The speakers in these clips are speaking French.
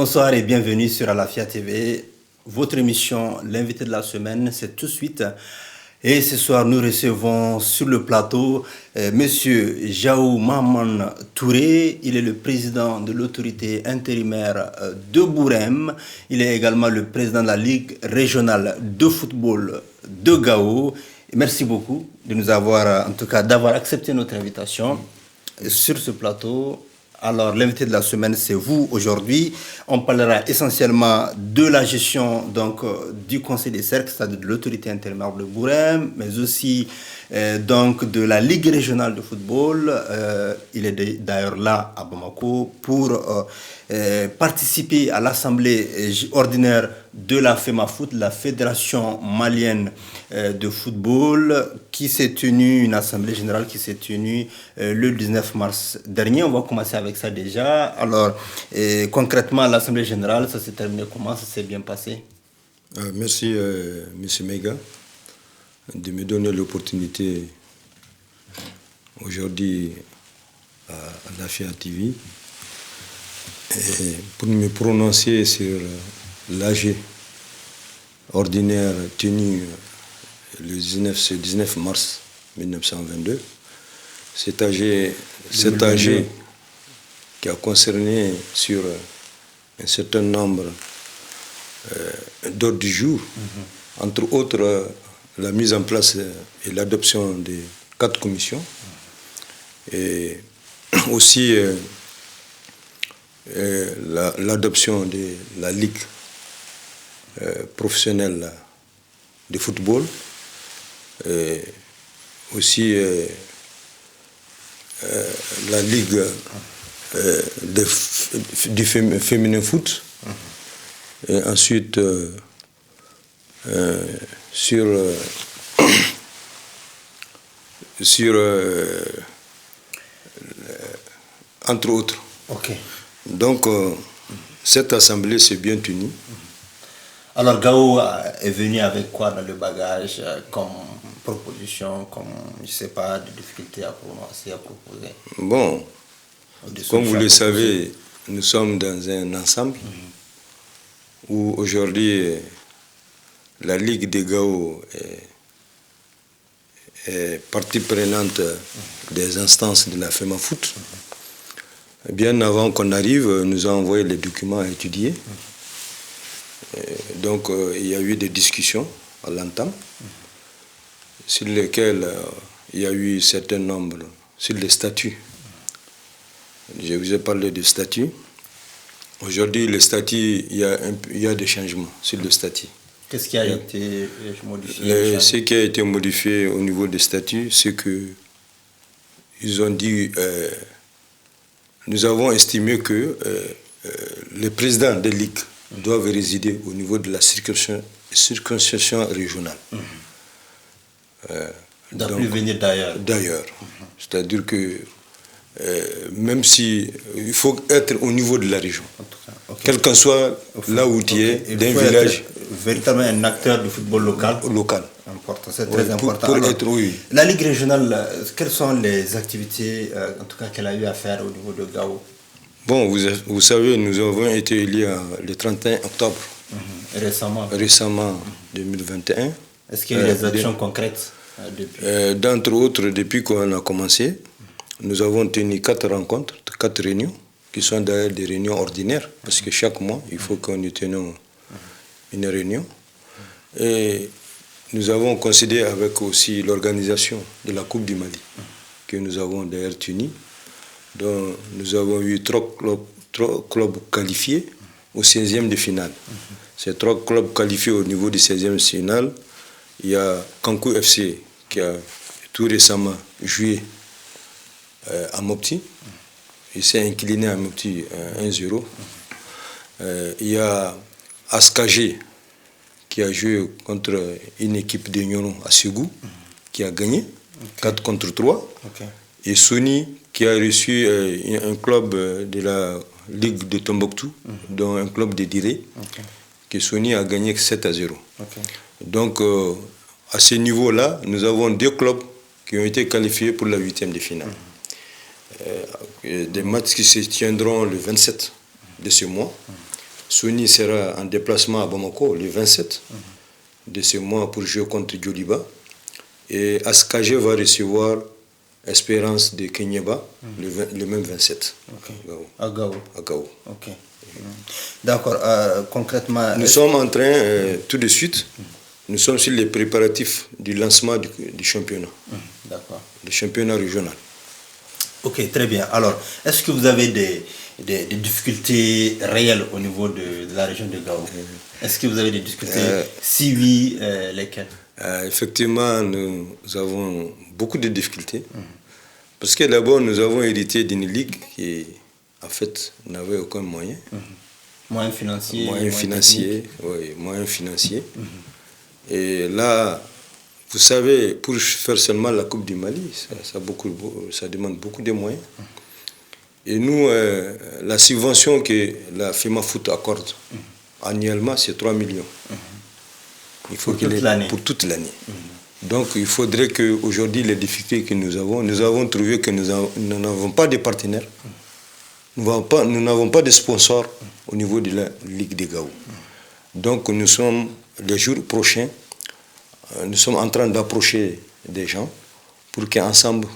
Bonsoir et bienvenue sur Alafia TV. Votre émission, l'invité de la semaine, c'est tout de suite. Et ce soir, nous recevons sur le plateau Monsieur Jaou Maman Touré. Il est le président de l'autorité intérimaire de Bourem. Il est également le président de la Ligue régionale de football de Gao. Merci beaucoup de nous avoir, en tout cas, d'avoir accepté notre invitation sur ce plateau. Alors, l'invité de la semaine, c'est vous aujourd'hui. On parlera essentiellement de la gestion du Conseil des cercles, c'est-à-dire de l'autorité intérimaire de Bourem, mais aussi donc de la Ligue régionale de football. Il est d'ailleurs là à Bamako pour participer à l'assemblée ordinaire de la FEMAFOOT, la Fédération malienne de football, qui s'est tenue, une assemblée générale qui s'est tenue le 19 mars dernier. On va commencer avec ça déjà. Alors, concrètement, l'assemblée générale, ça s'est terminé comment? Ça s'est bien passé? Merci, M. Mega, de me donner l'opportunité aujourd'hui à Alafia TV pour me prononcer sur l'AG ordinaire tenu le 19 mars 1922. Cet AG qui a concerné sur un certain nombre d'ordres du jour, entre autres la mise en place et l'adoption de 4 commissions, et aussi l'adoption de la Ligue professionnelle de football, et aussi la Ligue du féminin foot, et ensuite sur entre autres. Ok. Donc, cette assemblée s'est bien tenue. Alors, Gao est venu avec quoi dans le bagage comme proposition, comme, je ne sais pas, de difficultés à prononcer, à proposer? Bon, comme vous le savez, nous sommes dans un ensemble où aujourd'hui la Ligue de Gao est partie prenante des instances de la FEMAFOOT. Bien avant qu'on arrive, nous avons envoyé les documents à étudier. Donc il y a eu des discussions à l'entame sur lesquelles il y a eu un certain nombre sur les statuts. Je vous ai parlé des statuts. Aujourd'hui, le statut, il y a des changements sur le statut. Qu'est-ce qui a été modifié? Ce qui a été modifié au niveau des statuts, c'est que ils ont dit, nous avons estimé que les présidents des ligues doivent résider au niveau de la circonscription régionale. Ils ne doivent plus venir d'ailleurs. D'ailleurs. C'est-à-dire que même si il faut être au niveau de la région, quel qu'en soit là où tu es, d'un village. Véritablement un acteur du football local. Important, c'est très important. Pour Alors, être, oui. La Ligue régionale, quelles sont les activités, en tout cas, qu'elle a eu à faire au niveau de Gao? Bon, vous savez, nous avons été élus le 31 octobre. Récemment, 2021. Est-ce qu'il y a eu des actions concrètes depuis? D'entre autres, depuis qu'on a commencé, nous avons tenu 4 rencontres, 4 réunions, qui sont d'ailleurs des réunions ordinaires, parce que chaque mois, il faut que nous tenions une réunion. Et nous avons considéré avec aussi l'organisation de la Coupe du Mali, que nous avons d'ailleurs tenu. Donc, nous avons eu 3 clubs qualifiés au 16e de finale. Ces 3 clubs qualifiés au niveau du 16e de finale, il y a Kankou FC qui a tout récemment joué à Mopti. Il s'est incliné à Mopti 1-0. Il y a Askagé qui a joué contre une équipe de Nyono à Ségou, qui a gagné 4 contre 3. Et Sony qui a reçu un club de la Ligue de Tombouctou, dont un club de Diré, que Sony a gagné 7-0. Donc, à ce niveau-là, nous avons 2 clubs qui ont été qualifiés pour la 8e de finale. Des matchs qui se tiendront le 27 de ce mois. Sony sera en déplacement à Bamako le 27 de ce mois pour jouer contre Djoliba. Et Askagé va recevoir Espérance de Kenyeba le même 27. Okay. À Gao. À Gao. Okay. D'accord. Concrètement... Nous sommes en train, tout de suite, nous sommes sur les préparatifs du lancement du championnat. D'accord. Le championnat régional. Ok, très bien. Alors, est-ce que vous avez des difficultés réelles au niveau de la région de Gao? Est-ce que vous avez des difficultés? Si oui, lesquelles? Effectivement, nous avons beaucoup de difficultés. Parce que d'abord, nous avons hérité d'une ligue qui, en fait, n'avait aucun moyen. Moyen financier. Moyen financier. Et là, vous savez, pour faire seulement la Coupe du Mali, ça demande beaucoup de moyens. Et nous, la subvention que la FEMA Foot accorde annuellement, c'est 3 millions. Il faut pour toute l'année. Donc, il faudrait qu'aujourd'hui, les difficultés que nous avons trouvé que nous n'avons pas de partenaires. Nous n'avons pas de sponsors au niveau de la Ligue des Gao. Donc, nous sommes, les jours prochains, nous sommes en train d'approcher des gens pour qu'ensemble,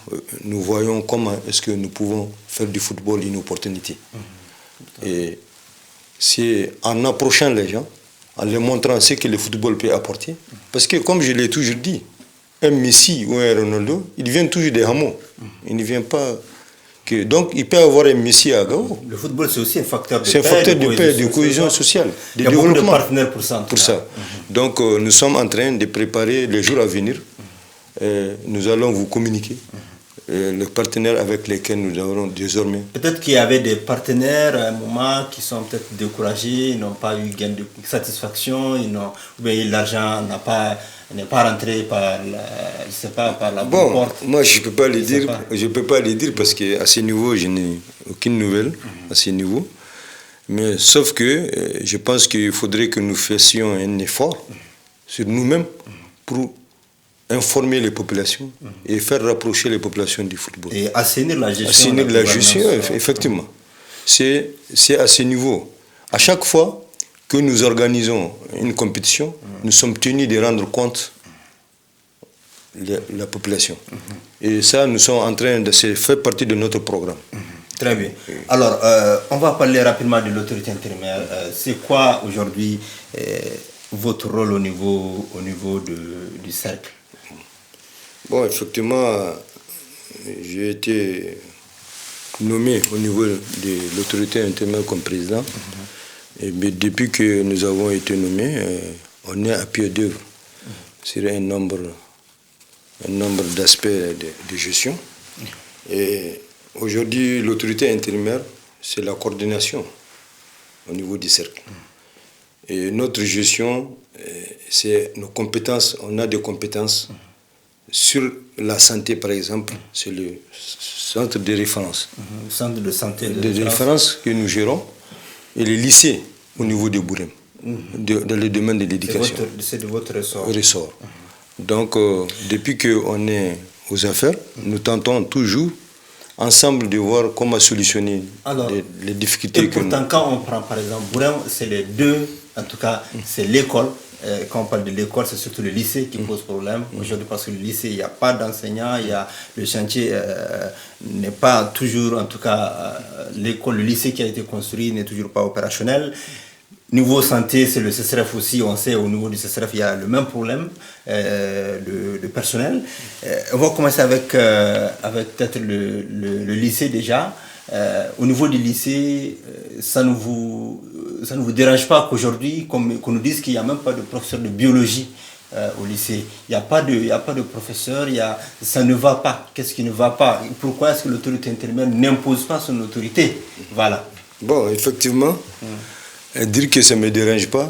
nous voyons comment est-ce que nous pouvons faire du football une opportunité. Et c'est en approchant les gens, en leur montrant ce que le football peut apporter. Parce que, comme je l'ai toujours dit, un Messi ou un Ronaldo, ils viennent toujours des hameaux. Ils ne viennent pas... Donc, il peut y avoir un Messi à Gao. Le football, c'est aussi un facteur de paix. C'est un facteur de paix, de cohésion sociale, de développement. Il y a beaucoup de partenaires pour ça. Donc, nous sommes en train de préparer les jours à venir. Nous allons vous communiquer les partenaires avec lesquels nous avons désormais. Peut-être qu'il y avait des partenaires à un moment qui sont peut-être découragés, ils n'ont pas eu gain de satisfaction, l'argent n'est pas rentré par la bonne porte. Moi je peux pas le dire. Je peux pas le dire parce que à ce niveau je n'ai aucune nouvelle à ce niveau. Mais sauf que je pense qu'il faudrait que nous fassions un effort sur nous-mêmes pour informer les populations et faire rapprocher les populations du football. Et assainir la gestion. Assainir la gestion, effectivement. C'est à ce niveau. À chaque fois que nous organisons une compétition, nous sommes tenus de rendre compte de la population. Et ça, nous sommes en train de faire partie de notre programme. Très bien. Alors, on va parler rapidement de l'autorité intérimaire. C'est quoi aujourd'hui votre rôle au niveau du cercle? Bon, effectivement, j'ai été nommé au niveau de l'autorité intérimaire comme président. Et depuis que nous avons été nommés, on est à pied d'œuvre sur un nombre d'aspects de gestion. Et aujourd'hui, l'autorité intérimaire, c'est la coordination au niveau du cercle. Et notre gestion, c'est nos compétences. On a des compétences. Sur la santé, par exemple, c'est le centre de référence. Le centre de santé de référence que nous gérons. Et les lycées au niveau de Bourem, dans le domaine de l'éducation. C'est de votre ressort. Donc, depuis qu'on est aux affaires, nous tentons toujours ensemble de voir comment solutionner les difficultés. Et pourtant, quand on prend par exemple Bourem, c'est les deux, en tout cas, c'est l'école. Quand on parle de l'école, c'est surtout le lycée qui pose problème. Aujourd'hui, parce que le lycée, il n'y a pas d'enseignants, le chantier n'est pas toujours, en tout cas, l'école, le lycée qui a été construit n'est toujours pas opérationnel. Niveau santé, c'est le CCRF aussi, on sait au niveau du CCRF, il y a le même problème de personnel. On va commencer avec peut-être le lycée déjà. Au niveau du lycée, ça ne vous dérange pas qu'aujourd'hui, qu'on nous dise qu'il n'y a même pas de professeur de biologie au lycée. Il n'y a pas de professeur, ça ne va pas. Qu'est-ce qui ne va pas? Pourquoi est-ce que l'autorité intérimaire n'impose pas son autorité? Voilà. Bon, effectivement, dire que ça ne me dérange pas,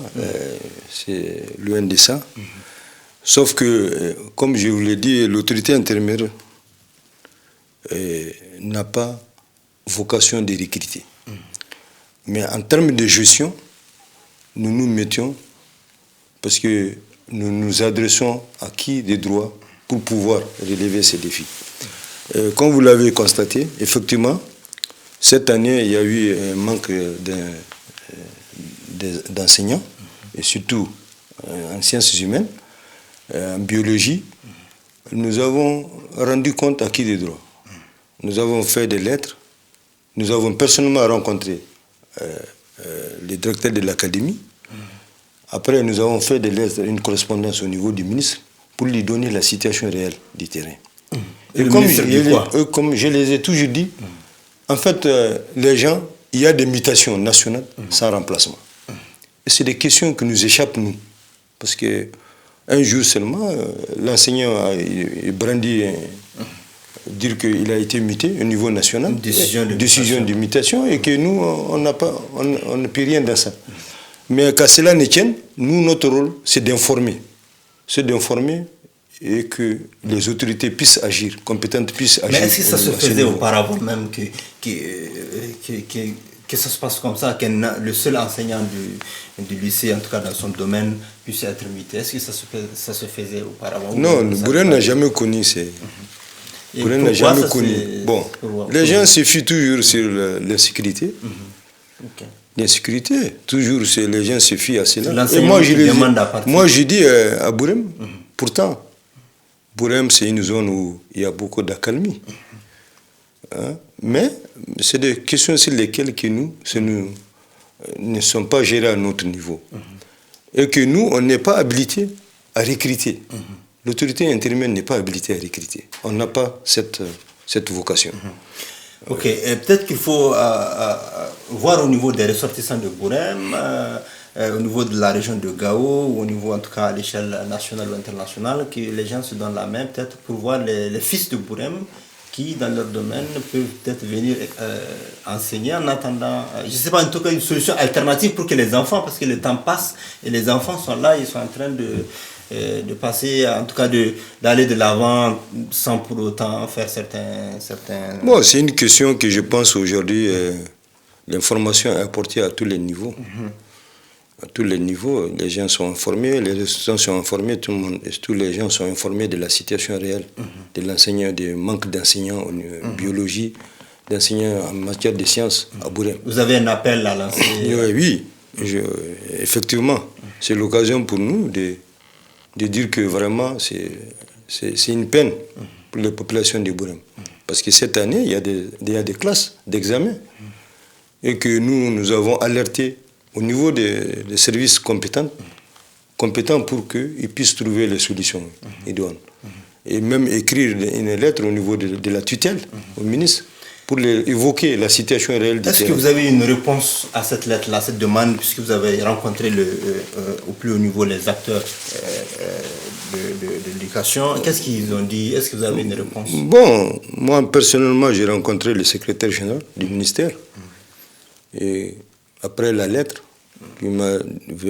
c'est loin de ça. Sauf que, comme je vous l'ai dit, l'autorité intérimaire n'a pas vocation de recruter. Mais en termes de gestion, nous nous mettions, parce que nous nous adressons à qui des droits pour pouvoir relever ces défis. Comme vous l'avez constaté, effectivement, cette année, il y a eu un manque d'enseignants, et surtout en sciences humaines, en biologie. Nous avons rendu compte à qui des droits. Nous avons fait des lettres, nous avons personnellement rencontré les directeurs de l'académie. Après, nous avons fait des lettres, une correspondance au niveau du ministre pour lui donner la situation réelle du terrain. Et comme je les ai toujours dit, en fait, les gens, il y a des mutations nationales sans remplacement. Et c'est des questions qui nous échappent, nous. Parce que un jour seulement, l'enseignant a brandi dire qu'il a été muté au niveau national, une décision de mutation, et que nous, on ne peut rien dans ça. Mais qu'à cela ne tienne, nous, notre rôle, c'est d'informer. C'est d'informer et que les autorités puissent agir, compétentes puissent agir. Mais est-ce que ça se faisait auparavant même que ça se passe comme ça, que le seul enseignant du lycée, en tout cas dans son domaine, puisse être muté? Est-ce que ça se faisait auparavant? Non, Bourem n'a jamais connu ces... Bourem n'a jamais connu. Bon, les gens se fient toujours sur l'insécurité. L'insécurité, toujours, les gens se fient à cela. Et moi, je dis à Bourem, pourtant, Bourem, c'est une zone où il y a beaucoup d'accalmie. Hein? Mais c'est des questions sur lesquelles que nous ne sommes pas gérés à notre niveau. Et que nous, on n'est pas habilités à recruter. L'autorité intérimaire n'est pas habilitée à recruter. On n'a pas cette vocation. Ok, peut-être qu'il faut voir au niveau des ressortissants de Bourem, au niveau de la région de Gao, ou au niveau en tout cas à l'échelle nationale ou internationale, que les gens se donnent la main peut-être pour voir les fils de Bourem qui, dans leur domaine, peuvent peut-être venir enseigner en attendant, je ne sais pas, en tout cas une solution alternative pour que les enfants, parce que le temps passe et les enfants sont là, ils sont en train de passer, en tout cas d'aller de l'avant sans pour autant faire certains... Bon, c'est une question que je pense aujourd'hui, l'information est apportée à tous les niveaux. À tous les niveaux, les gens sont informés, les étudiants sont informés, tous les gens sont informés de la situation réelle, de l'enseignant, du manque d'enseignants en biologie, d'enseignants en matière de sciences à Bourem. Vous avez un appel à lancer? Oui, effectivement, c'est l'occasion pour nous de dire que vraiment c'est une peine pour les populations de Bourem. Parce que cette année, il y a des classes d'examen et que nous avons alerté au niveau des services compétents pour qu'ils puissent trouver les solutions idoines. Et même écrire une lettre au niveau de la tutelle au ministre pour évoquer la situation réelle du terrain. Est-ce que vous avez une réponse à cette lettre-là, cette demande, puisque vous avez rencontré au plus haut niveau les acteurs de l'éducation? Qu'est-ce qu'ils ont dit? Est-ce que vous avez une réponse? Bon, moi personnellement, j'ai rencontré le secrétaire général du ministère. Et après la lettre, il m'a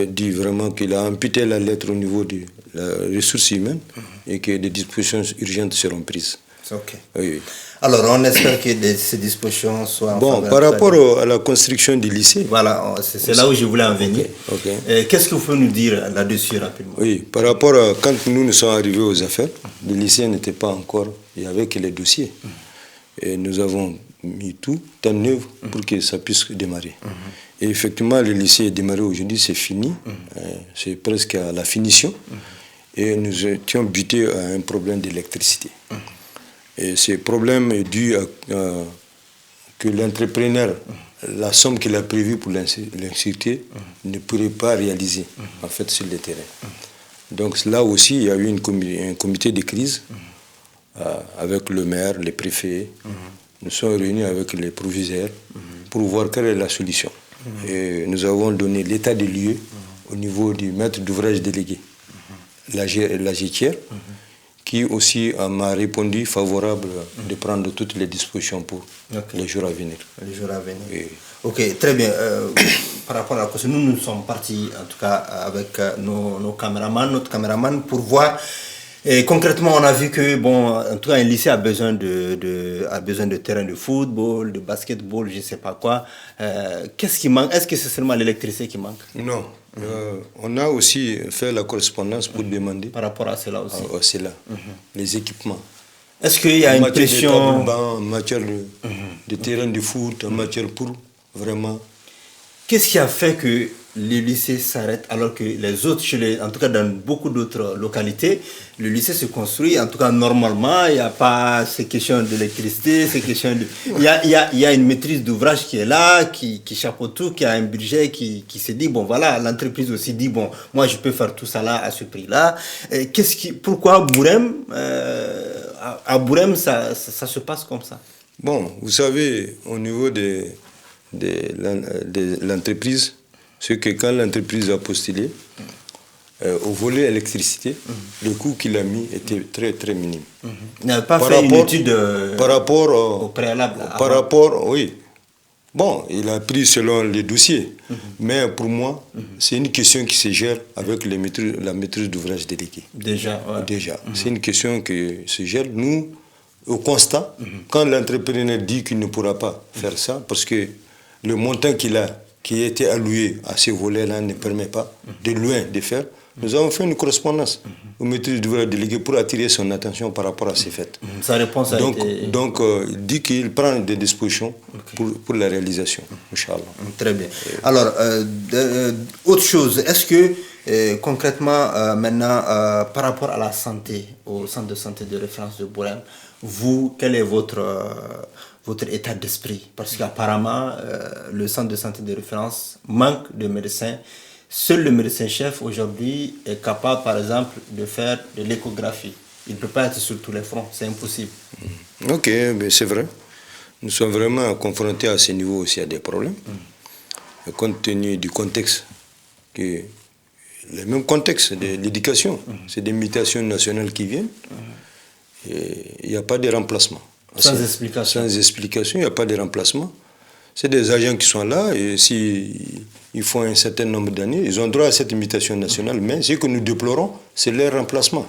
dit vraiment qu'il a amputé la lettre au niveau de la ressource humaine et que des dispositions urgentes seront prises. Ok. Oui. Alors, on espère que ces dispositions soient en faveur. Par rapport à la construction du lycée. Voilà, c'est là où je voulais en venir. Okay. Qu'est-ce que vous pouvez nous dire là-dessus rapidement? Oui, par rapport à quand nous sommes arrivés aux affaires, le lycée n'était pas encore, il n'y avait que les dossiers. Et nous avons mis tout en œuvre pour que ça puisse démarrer. Et effectivement, le lycée est démarré aujourd'hui, c'est fini, c'est presque à la finition. Et nous étions butés à un problème d'électricité. Et ce problème est dû à que l'entrepreneur, la somme qu'il a prévue pour l'insécurité, ne pourrait pas réaliser en fait sur le terrain. Donc là aussi, il y a eu un comité de crise avec le maire, les préfets. Nous sommes réunis avec les proviseurs pour voir quelle est la solution. Et nous avons donné l'état des lieux au niveau du maître d'ouvrage délégué, la GTR, qui aussi m'a répondu favorable de prendre toutes les dispositions pour les jours à venir. Les jours à venir. Oui. Ok, très bien. Par rapport à la question, nous sommes partis en tout cas avec notre caméraman pour voir. Et concrètement, on a vu que en tout cas, un lycée a besoin de terrain de football, de basketball, je ne sais pas quoi. Qu'est-ce qui manque? Est-ce que c'est seulement l'électricité qui manque? Non. On a aussi fait la correspondance pour demander. Par rapport à cela aussi. Les équipements. Est-ce qu'il y a une pression en matière de terrain de foot, en matière pour vraiment. Qu'est-ce qui a fait que le lycée s'arrête alors que les autres, en tout cas dans beaucoup d'autres localités, le lycée se construit, en tout cas normalement, il n'y a pas ces questions d'électricité, ces questions de... Il y a une maîtrise d'ouvrage qui est là, qui chapeaute tout, qui a un budget, qui se dit, bon voilà, l'entreprise aussi dit, bon, moi je peux faire tout ça là, à ce prix-là. Pourquoi Bourem, à Bourem, ça se passe comme ça? Bon, vous savez, au niveau de l'entreprise, c'est que quand l'entreprise a postulé, au volet électricité, le coût qu'il a mis était très très minime. Il n'avait pas fait une étude au préalable. Par rapport, oui. Bon, il a pris selon les dossiers. Mais pour moi, c'est une question qui se gère avec la maîtrise d'ouvrage déléguée. Déjà, ouais. Déjà. C'est une question qui se gère. Nous, au constat, quand l'entrepreneur dit qu'il ne pourra pas faire ça, parce que le montant qui a été alloué à ces volets-là ne permet pas de loin de faire, nous avons fait une correspondance au maîtrise d'ouvrage délégué pour attirer son attention par rapport à ces faits. Sa réponse a été... Donc, il dit qu'il prend des dispositions pour la réalisation, Inch'Allah. Très bien. Alors, autre chose, est-ce que concrètement, maintenant, par rapport à la santé, au centre de santé de référence de Bourem, vous, quel est votre état d'esprit? Parce qu'apparemment, le centre de santé de référence manque de médecins. Seul le médecin-chef aujourd'hui est capable, par exemple, de faire de l'échographie. Il ne peut pas être sur tous les fronts, c'est impossible. Ok, mais c'est vrai. Nous sommes vraiment confrontés à ce niveau aussi à des problèmes. Compte tenu du contexte, le même contexte de l'éducation, c'est des mutations nationales qui viennent. Et il n'y a pas de remplacement. Sans explication. Sans explication, il n'y a pas de remplacement. C'est des agents qui sont là et s'ils font un certain nombre d'années, ils ont droit à cette mutation nationale. Mais ce que nous déplorons, c'est leur remplacement.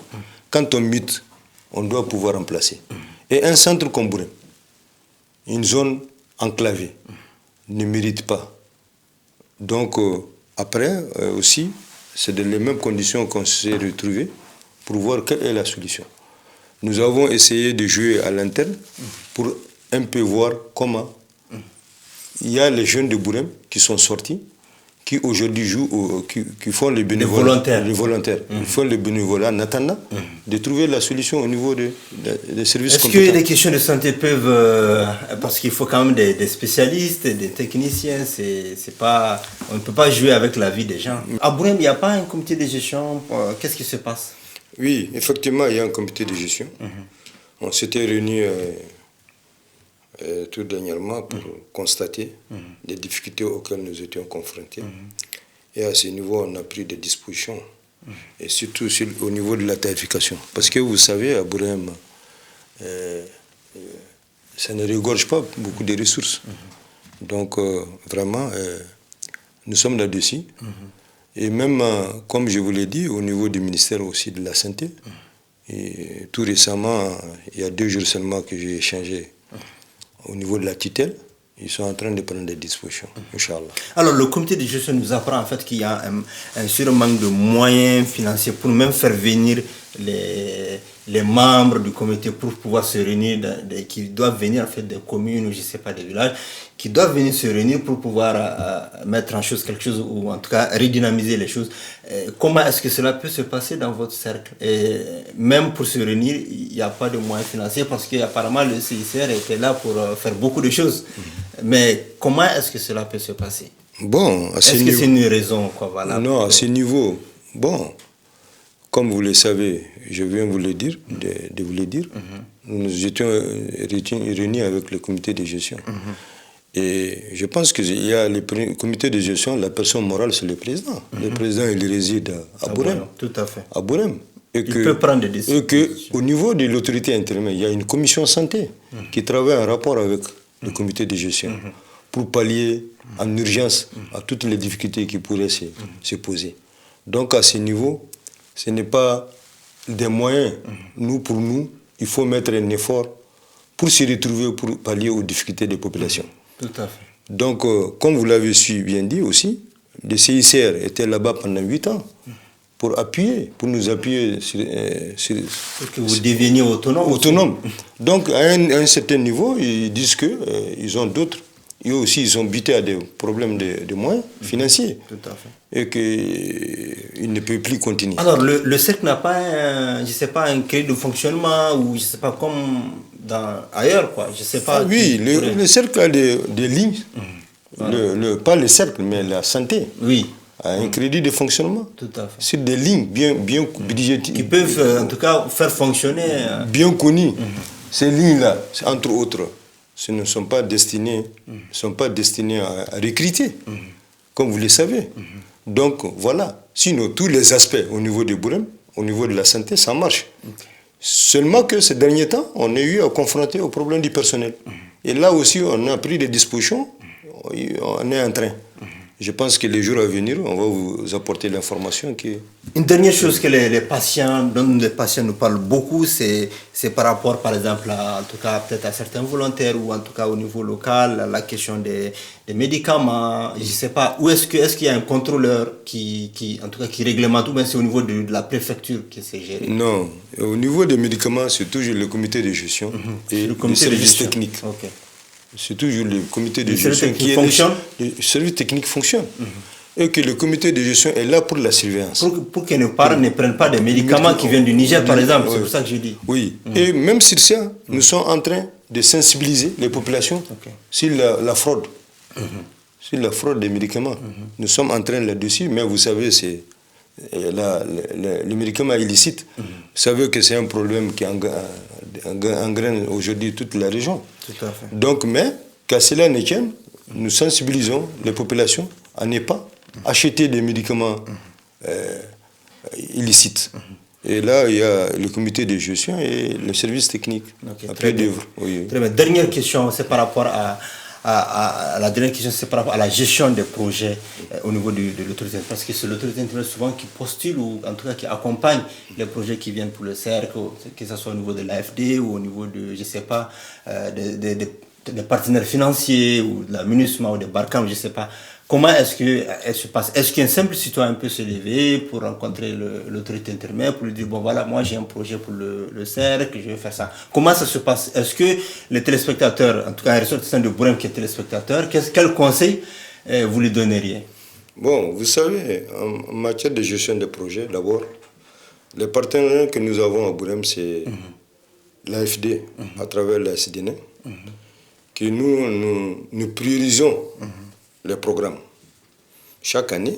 Quand on mute, on doit pouvoir remplacer. Et un centre comme Bourem, une zone enclavée, ne mérite pas. Donc après aussi, c'est dans les mêmes conditions qu'on s'est retrouvés pour voir quelle est la solution. Nous avons essayé de jouer à l'interne pour un peu voir comment il y a les jeunes de Bourem qui sont sortis, qui aujourd'hui jouent, qui font les bénévolat. Les volontaires. Ils font le bénévolat en attendant de trouver la solution au niveau des services compétents. Est-ce que les questions de santé peuvent... parce qu'il faut quand même des spécialistes, des techniciens, on ne peut pas jouer avec la vie des gens. À Bourem, il n'y a pas un comité de gestion. Qu'est-ce qui se passe? Oui, effectivement, il y a un comité de gestion. On s'était réunis tout dernièrement pour constater les difficultés auxquelles nous étions confrontés. Et à ce niveau, on a pris des dispositions, et surtout au niveau de la tarification. Parce que vous savez, à Bourem, ça ne regorge pas beaucoup de ressources. Donc, vraiment, nous sommes là-dessus. Et même, comme je vous l'ai dit, au niveau du ministère aussi de la Santé, et tout récemment, il y a 2 jours seulement que j'ai échangé au niveau de la tutelle, ils sont en train de prendre des dispositions, Inch'Allah. Alors, le comité de gestion nous apprend en fait qu'il y a un surmanque de moyens financiers pour même faire venir les membres du comité pour pouvoir se réunir, qui doivent venir en fait des communes ou je ne sais pas des villages, qui doivent venir se réunir pour pouvoir mettre en chose quelque chose ou en tout cas redynamiser les choses. Comment est-ce que cela peut se passer dans votre cercle? Et même pour se réunir, il n'y a pas de moyens financiers parce qu'apparemment le CICR était là pour faire beaucoup de choses. Mais comment est-ce que cela peut se passer? Bon, est-ce que c'est une raison valable? Non, à ce niveau, bon, comme vous le savez, je viens vous le dire, de vous le dire, nous étions réunis avec le comité de gestion. Et je pense qu'il y a le comité de gestion, la personne morale, c'est le président. Le président, il réside à Bourem. Tout à fait. À Bourem. Il peut prendre des décisions. Et qu'au niveau de l'autorité intérimaire, il y a une commission santé qui travaille en rapport avec le comité de gestion pour pallier en urgence à toutes les difficultés qui pourraient se poser. Donc à ce niveau, ce n'est pas des moyens. Pour nous, il faut mettre un effort pour se retrouver, pour pallier aux difficultés des populations. Tout à fait. Donc, comme vous l'avez bien dit aussi, le CICR était là-bas pendant 8 ans pour nous appuyer pour que vous deveniez autonome. Donc, à un certain niveau, ils disent qu'ils ont d'autres eux aussi, ils sont butés à des problèmes de moyens financiers. Tout à fait. Et qu'ils ne peuvent plus continuer. Alors, le cercle n'a pas, je sais pas, un crédit de fonctionnement ou je sais pas, comme ailleurs, quoi. Je sais pas. Oui, le cercle a des lignes. Pas le cercle, mais la santé. Oui. A un crédit de fonctionnement. Tout à fait. C'est des lignes bien budgétées. Qui peuvent, en tout cas, faire fonctionner. Bien connues. Ces lignes-là, entre autres, ce ne sont pas destinées, à recruter, comme vous le savez. Donc, voilà. Sinon, tous les aspects au niveau du Bourem, au niveau de la santé, ça marche. Seulement que ces derniers temps, on a eu à confronter au problème du personnel. Et là aussi, on a pris des dispositions, on est en train. Je pense que les jours à venir, on va vous apporter l'information qui... Une dernière chose que les patients, dont les patients nous parlent beaucoup, c'est par rapport, par exemple, en tout cas, peut-être à certains volontaires ou en tout cas au niveau local, la question des médicaments. Je ne sais pas, où est-ce qu'il y a un contrôleur qui en tout cas, qui réglemente, ou bien c'est au niveau de la préfecture que c'est géré? Non, au niveau des médicaments, c'est toujours le comité de gestion et le service technique. Okay. C'est toujours le comité de gestion qui fonctionne. Le service technique fonctionne. Et que le comité de gestion est là pour la surveillance. Pour que nos parents ne prennent pas des médicaments qui viennent du Niger, par exemple. C'est pour ça que je dis. Oui. Et même sur ça, nous sommes en train de sensibiliser les populations sur la fraude. Sur la fraude des médicaments. Nous sommes en train là-dessus, mais vous savez, c'est le médicament illicite. Vous savez que c'est un problème qui engraine aujourd'hui toute la région. Tout à fait. Donc, mais qu'à cela ne tienne, nous sensibilisons les populations à ne pas acheter des médicaments illicites. Et là, il y a le comité de gestion et le service technique. Très bien. Très bien. Dernière question, c'est par rapport la dernière question, c'est par rapport à la gestion des projets au niveau de l'autorité. Parce que c'est l'autorité internationale souvent qui postule ou en tout cas qui accompagne les projets qui viennent pour le cercle, que ce soit au niveau de l'AFD ou au niveau de, je ne sais pas, des partenaires financiers ou de la MINUSMA ou des Barcam, je ne sais pas. Comment est-ce qu'elle se passe? Est-ce qu'un simple citoyen peut se lever pour rencontrer l'autorité intermédiaire pour lui dire, bon voilà, moi j'ai un projet pour le cercle, je vais faire ça. Comment ça se passe? Est-ce que les téléspectateurs, en tout cas un ressortissant de Bourem qui est téléspectateur, quel conseil vous lui donneriez? Bon, vous savez, en matière de gestion de projet, d'abord, les partenaires que nous avons à Bourem, c'est l'AFD, à travers la SDN, que nous priorisons les programmes. Chaque année,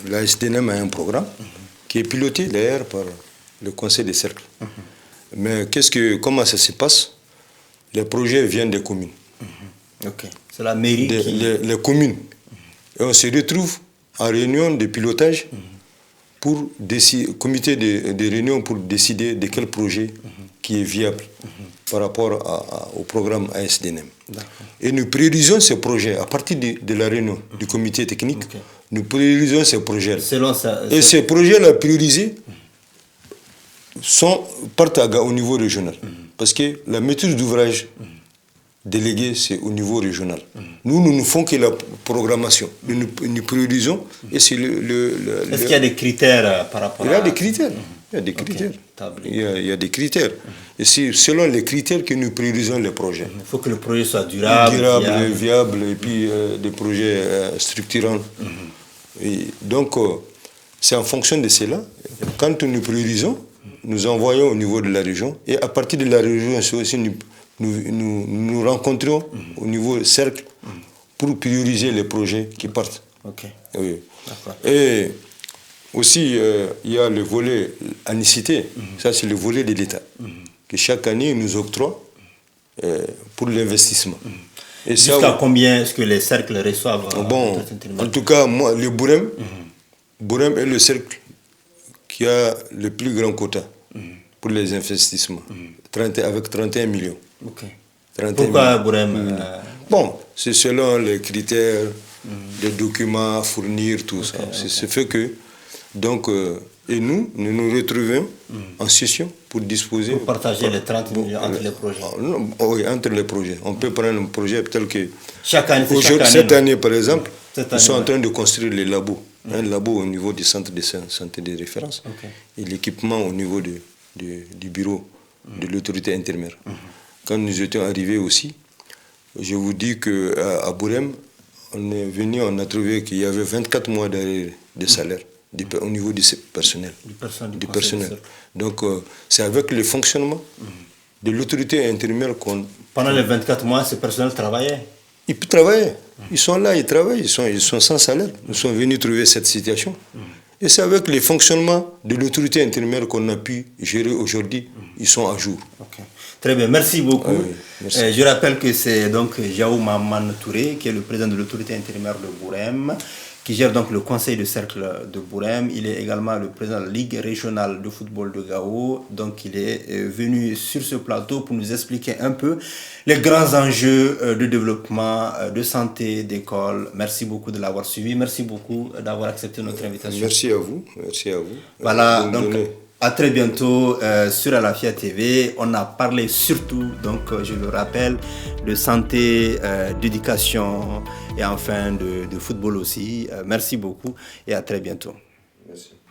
la SDNM a un programme qui est piloté d'ailleurs par le conseil des cercles. Mais comment ça se passe? Les projets viennent des communes. C'est la mairie les communes. Et on se retrouve en réunion de pilotage pour comité de réunion pour décider de quel projet qui est viable par rapport au programme ASDNM. Et nous priorisons ces projets à partir de la réunion du comité technique. Nous priorisons ces projets. Et ces projets-là priorisés partent au niveau régional. Parce que la maîtrise d'ouvrage déléguée, c'est au niveau régional. Nous ne faisons que la programmation. Nous priorisons. Et c'est Est-ce qu'il y a des critères par rapport à... Il y a des critères. Il y a des critères. Il y a des critères. Et c'est selon les critères que nous priorisons les projets. Il faut que le projet soit durable, viable et puis des projets structurants. Et donc, c'est en fonction de cela. Quand nous priorisons, nous envoyons au niveau de la région. Et à partir de la région, aussi, nous rencontrons au niveau cercle pour prioriser les projets qui partent. Oui. Et aussi, il y a le volet anicité. Ça, c'est le volet de l'État. Que chaque année, nous octroie pour l'investissement. Jusqu'à combien est-ce que les cercles reçoivent? Bon, en tout cas, moi, le Bourem est le cercle qui a le plus grand quota pour les investissements, avec 31 millions. 31 Pourquoi Bourem Bon, c'est selon les critères, les documents à fournir, tout ça. C'est ce fait que, donc, et nous nous retrouvons en session pour disposer... Pour partager les 30 millions entre les projets. Oui, entre les projets. On peut prendre un projet tel que... Chaque année, cette année, par exemple, ils sont en train de construire les labos. Un labo au niveau du centre de santé de référence et l'équipement au niveau du bureau de l'autorité intermédiaire. Quand nous étions arrivés aussi, je vous dis qu'à Bourem, on est venu, on a trouvé qu'il y avait 24 mois d'arrêt de salaire au niveau du personnel. Du personnel. Donc, c'est avec le fonctionnement de l'autorité intérimaire qu'on... Pendant les 24 mois, ce personnel travaillait? Ils peuvent travailler. Ils sont là, ils travaillent, ils sont sans salaire. Nous sommes venus trouver cette situation. Et c'est avec le fonctionnement de l'autorité intérimaire qu'on a pu gérer aujourd'hui. Ils sont à jour. Okay. Très bien, merci beaucoup. Oui, merci. Je rappelle que c'est donc Jaou Maman Touré, qui est le président de l'autorité intérimaire de Bourem, qui gère donc le conseil de cercle de Bourem. Il est également le président de la Ligue régionale de football de Gao. Donc il est venu sur ce plateau pour nous expliquer un peu les grands enjeux de développement, de santé, d'école. Merci beaucoup de l'avoir suivi. Merci beaucoup d'avoir accepté notre invitation. Merci à vous. Merci à vous. Voilà, donc à très bientôt sur Alafia TV. On a parlé surtout, donc je le rappelle, de santé, d'éducation et enfin de football aussi. Merci beaucoup et à très bientôt. Merci.